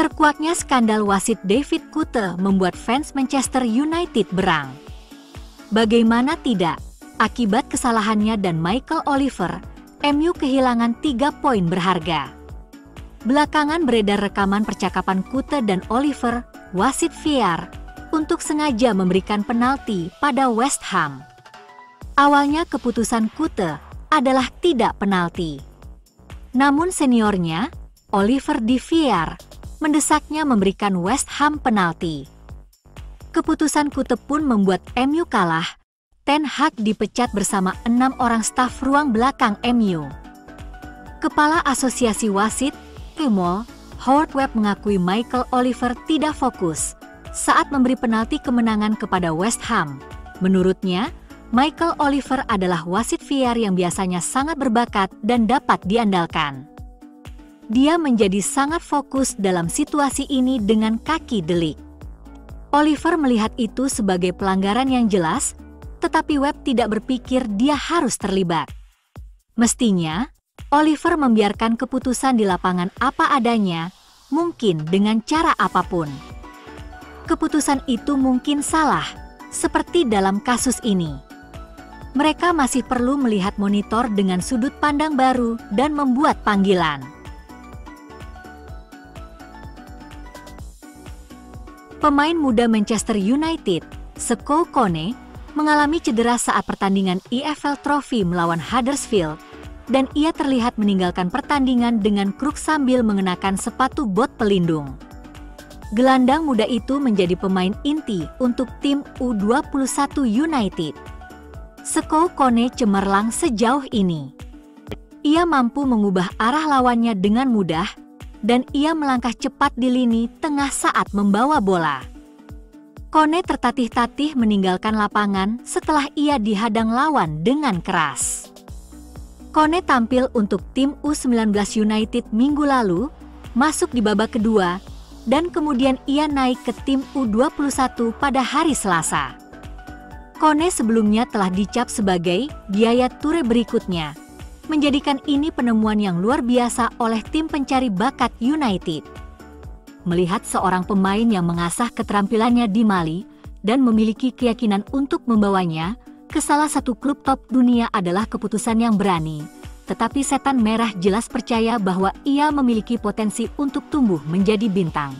Terkuaknya skandal wasit David Kutte membuat fans Manchester United berang. Bagaimana tidak, akibat kesalahannya dan Michael Oliver, MU kehilangan 3 poin berharga. Belakangan beredar rekaman percakapan Kutte dan Oliver, wasit VAR, untuk sengaja memberikan penalti pada West Ham. Awalnya keputusan Kutte adalah tidak penalti. Namun seniornya, Oliver di VAR, mendesaknya memberikan West Ham penalti. Keputusan Kutte pun membuat MU kalah. Ten Hag dipecat bersama 6 orang staf ruang belakang MU. Kepala Asosiasi Wasit, EMOL, Howard Webb mengakui Michael Oliver tidak fokus saat memberi penalti kemenangan kepada West Ham. Menurutnya, Michael Oliver adalah wasit VAR yang biasanya sangat berbakat dan dapat diandalkan. Dia menjadi sangat fokus dalam situasi ini dengan kaki delik. Oliver melihat itu sebagai pelanggaran yang jelas, tetapi Webb tidak berpikir dia harus terlibat. Mestinya, Oliver membiarkan keputusan di lapangan apa adanya, mungkin dengan cara apapun. Keputusan itu mungkin salah, seperti dalam kasus ini. Mereka masih perlu melihat monitor dengan sudut pandang baru dan membuat panggilan. Pemain muda Manchester United, Seko Kone, mengalami cedera saat pertandingan EFL Trophy melawan Huddersfield, dan ia terlihat meninggalkan pertandingan dengan kruk sambil mengenakan sepatu bot pelindung. Gelandang muda itu menjadi pemain inti untuk tim U21 United. Seko Kone cemerlang sejauh ini. Ia mampu mengubah arah lawannya dengan mudah, dan ia melangkah cepat di lini tengah saat membawa bola. Kone tertatih-tatih meninggalkan lapangan setelah ia dihadang lawan dengan keras. Kone tampil untuk tim U19 United minggu lalu, masuk di babak kedua, dan kemudian ia naik ke tim U21 pada hari Selasa. Kone sebelumnya telah dicap sebagai Yaya Toure berikutnya, menjadikan ini penemuan yang luar biasa oleh tim pencari bakat United. Melihat seorang pemain yang mengasah keterampilannya di Mali dan memiliki keyakinan untuk membawanya ke salah satu klub top dunia adalah keputusan yang berani. Tetapi setan merah jelas percaya bahwa ia memiliki potensi untuk tumbuh menjadi bintang.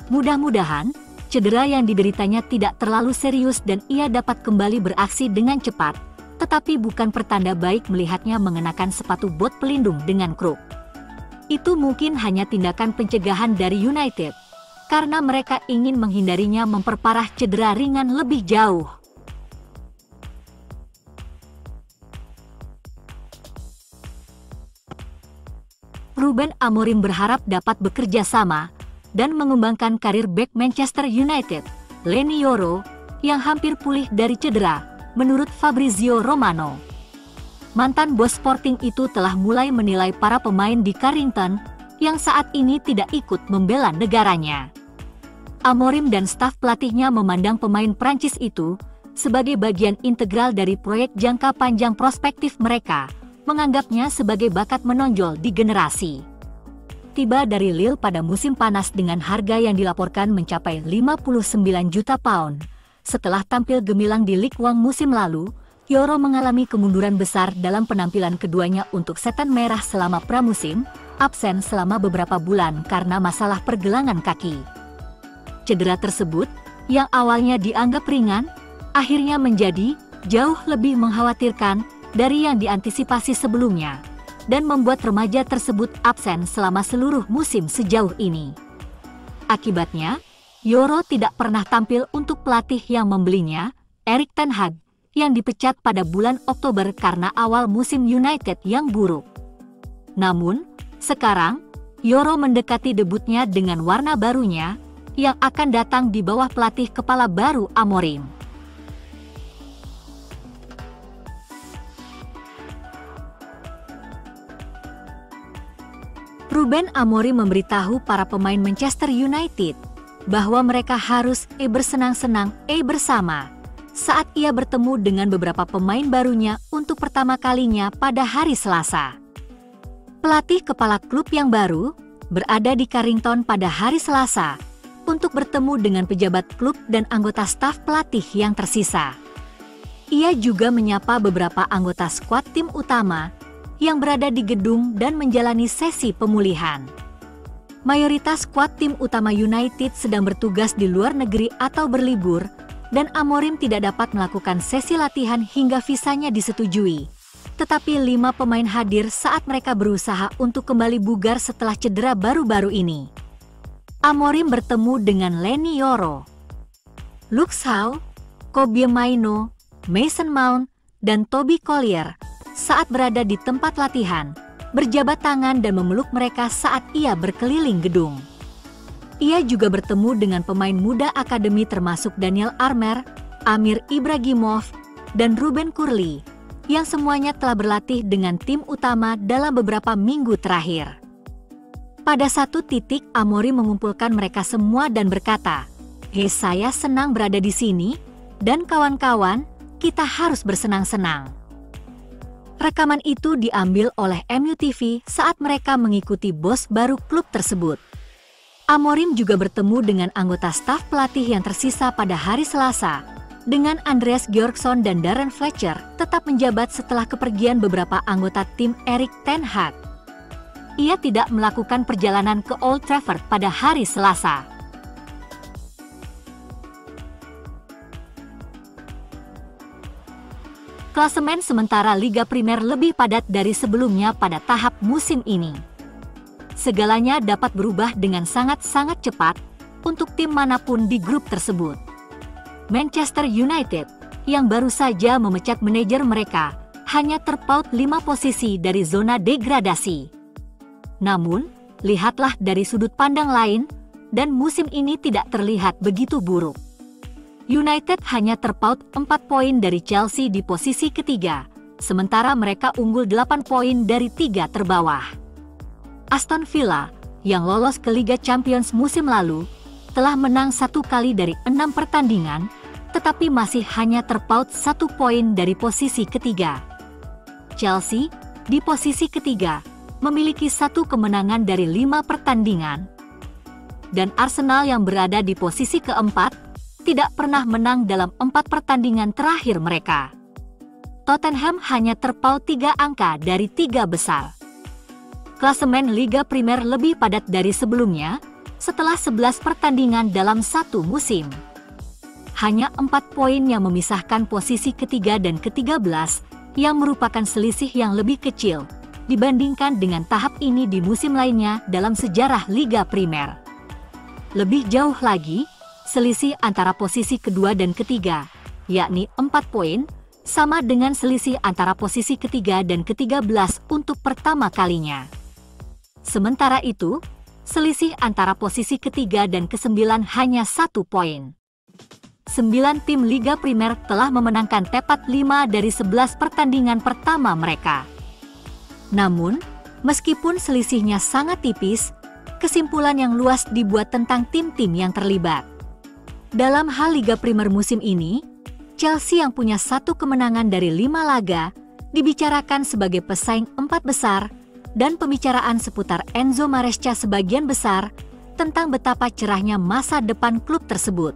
Mudah-mudahan, cedera yang dideritanya tidak terlalu serius dan ia dapat kembali beraksi dengan cepat, tetapi bukan pertanda baik melihatnya mengenakan sepatu bot pelindung dengan kruk. Itu mungkin hanya tindakan pencegahan dari United, karena mereka ingin menghindarinya memperparah cedera ringan lebih jauh. Ruben Amorim berharap dapat bekerja sama dan mengembangkan karir bek Manchester United, Leny Yoro, yang hampir pulih dari cedera, menurut Fabrizio Romano. Mantan bos Sporting itu telah mulai menilai para pemain di Carrington yang saat ini tidak ikut membela negaranya. Amorim dan staf pelatihnya memandang pemain Prancis itu sebagai bagian integral dari proyek jangka panjang prospektif mereka, menganggapnya sebagai bakat menonjol di generasi. Tiba dari Lille pada musim panas dengan harga yang dilaporkan mencapai 59 juta pound. Setelah tampil gemilang di Ligue 1 musim lalu, Yoro mengalami kemunduran besar dalam penampilan keduanya untuk Setan Merah selama pramusim, absen selama beberapa bulan karena masalah pergelangan kaki. Cedera tersebut, yang awalnya dianggap ringan, akhirnya menjadi jauh lebih mengkhawatirkan dari yang diantisipasi sebelumnya, dan membuat remaja tersebut absen selama seluruh musim sejauh ini. Akibatnya, Yoro tidak pernah tampil untuk pelatih yang membelinya, Erik ten Hag, yang dipecat pada bulan Oktober karena awal musim United yang buruk. Namun, sekarang, Yoro mendekati debutnya dengan warna barunya, yang akan datang di bawah pelatih kepala baru Amorim. Ruben Amorim memberitahu para pemain Manchester United bahwa mereka harus bersenang-senang bersama saat ia bertemu dengan beberapa pemain barunya untuk pertama kalinya pada hari Selasa. Pelatih kepala klub yang baru, berada di Carrington pada hari Selasa untuk bertemu dengan pejabat klub dan anggota staf pelatih yang tersisa. Ia juga menyapa beberapa anggota skuad tim utama yang berada di gedung dan menjalani sesi pemulihan. Mayoritas skuad tim utama United sedang bertugas di luar negeri atau berlibur, dan Amorim tidak dapat melakukan sesi latihan hingga visanya disetujui. Tetapi 5 pemain hadir saat mereka berusaha untuk kembali bugar setelah cedera baru-baru ini. Amorim bertemu dengan Leny Yoro, Luke Shaw, Kobbie Mainoo, Mason Mount, dan Toby Collier saat berada di tempat latihan, berjabat tangan dan memeluk mereka saat ia berkeliling gedung. Ia juga bertemu dengan pemain muda akademi termasuk Daniel Armour, Amir Ibragimov, dan Ruben Kurli, yang semuanya telah berlatih dengan tim utama dalam beberapa minggu terakhir. Pada satu titik Amorim mengumpulkan mereka semua dan berkata, "Hei, saya senang berada di sini, dan kawan-kawan, kita harus bersenang-senang." Rekaman itu diambil oleh MUTV saat mereka mengikuti bos baru klub tersebut. Amorim juga bertemu dengan anggota staf pelatih yang tersisa pada hari Selasa, dengan Andreas Georgsson dan Darren Fletcher tetap menjabat setelah kepergian beberapa anggota tim Erik ten Hag. Ia tidak melakukan perjalanan ke Old Trafford pada hari Selasa. Klasemen sementara Liga Primer lebih padat dari sebelumnya pada tahap musim ini. Segalanya dapat berubah dengan sangat-sangat cepat untuk tim manapun di grup tersebut. Manchester United, yang baru saja memecat manajer mereka, hanya terpaut 5 posisi dari zona degradasi. Namun, lihatlah dari sudut pandang lain, dan musim ini tidak terlihat begitu buruk. United hanya terpaut 4 poin dari Chelsea di posisi ketiga, sementara mereka unggul 8 poin dari 3 terbawah. Aston Villa, yang lolos ke Liga Champions musim lalu, telah menang 1 kali dari 6 pertandingan, tetapi masih hanya terpaut 1 poin dari posisi ketiga. Chelsea, di posisi ketiga, memiliki 1 kemenangan dari 5 pertandingan. Dan Arsenal yang berada di posisi keempat, tidak pernah menang dalam 4 pertandingan terakhir mereka. Tottenham hanya terpaut 3 angka dari 3 besar. Klasemen Liga Primer lebih padat dari sebelumnya, setelah 11 pertandingan dalam 1 musim. Hanya 4 poin yang memisahkan posisi ketiga dan ke-13, yang merupakan selisih yang lebih kecil, dibandingkan dengan tahap ini di musim lainnya dalam sejarah Liga Primer. Lebih jauh lagi, selisih antara posisi kedua dan ketiga, yakni 4 poin, sama dengan selisih antara posisi ketiga dan ke-13 untuk pertama kalinya. Sementara itu, selisih antara posisi ketiga dan ke-9 hanya 1 poin. 9 tim Liga Primer telah memenangkan tepat 5 dari 11 pertandingan pertama mereka. Namun, meskipun selisihnya sangat tipis, kesimpulan yang luas dibuat tentang tim-tim yang terlibat. Dalam hal Liga Primer musim ini, Chelsea yang punya 1 kemenangan dari 5 laga, dibicarakan sebagai pesaing 4 besar, dan pembicaraan seputar Enzo Maresca sebagian besar tentang betapa cerahnya masa depan klub tersebut.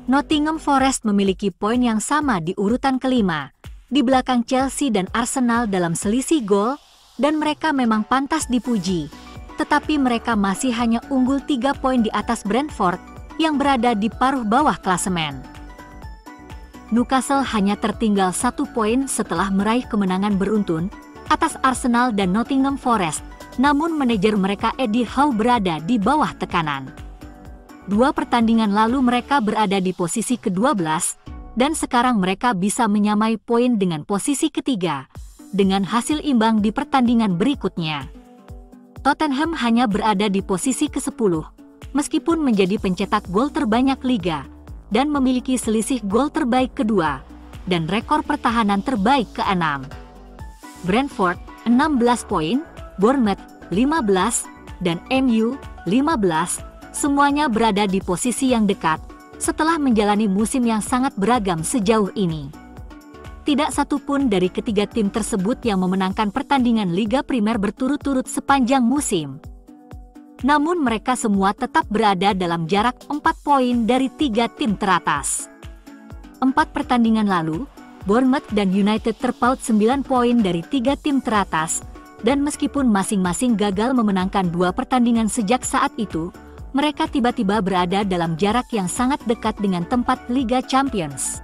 Nottingham Forest memiliki poin yang sama di urutan kelima, di belakang Chelsea dan Arsenal dalam selisih gol, dan mereka memang pantas dipuji, tetapi mereka masih hanya unggul 3 poin di atas Brentford yang berada di paruh bawah klasemen. Newcastle hanya tertinggal 1 poin setelah meraih kemenangan beruntun atas Arsenal dan Nottingham Forest, namun manajer mereka Eddie Howe berada di bawah tekanan. 2 pertandingan lalu mereka berada di posisi ke-12, dan sekarang mereka bisa menyamai poin dengan posisi ketiga, dengan hasil imbang di pertandingan berikutnya. Tottenham hanya berada di posisi ke-10, meskipun menjadi pencetak gol terbanyak liga, dan memiliki selisih gol terbaik kedua, dan rekor pertahanan terbaik ke-6. Brentford 16 poin, Bournemouth 15, dan MU 15, semuanya berada di posisi yang dekat setelah menjalani musim yang sangat beragam sejauh ini. Tidak satu pun dari ketiga tim tersebut yang memenangkan pertandingan Liga Primer berturut-turut sepanjang musim. Namun mereka semua tetap berada dalam jarak 4 poin dari 3 tim teratas. 4 pertandingan lalu, Bournemouth dan United terpaut 9 poin dari 3 tim teratas, dan meskipun masing-masing gagal memenangkan 2 pertandingan sejak saat itu, mereka tiba-tiba berada dalam jarak yang sangat dekat dengan tempat Liga Champions.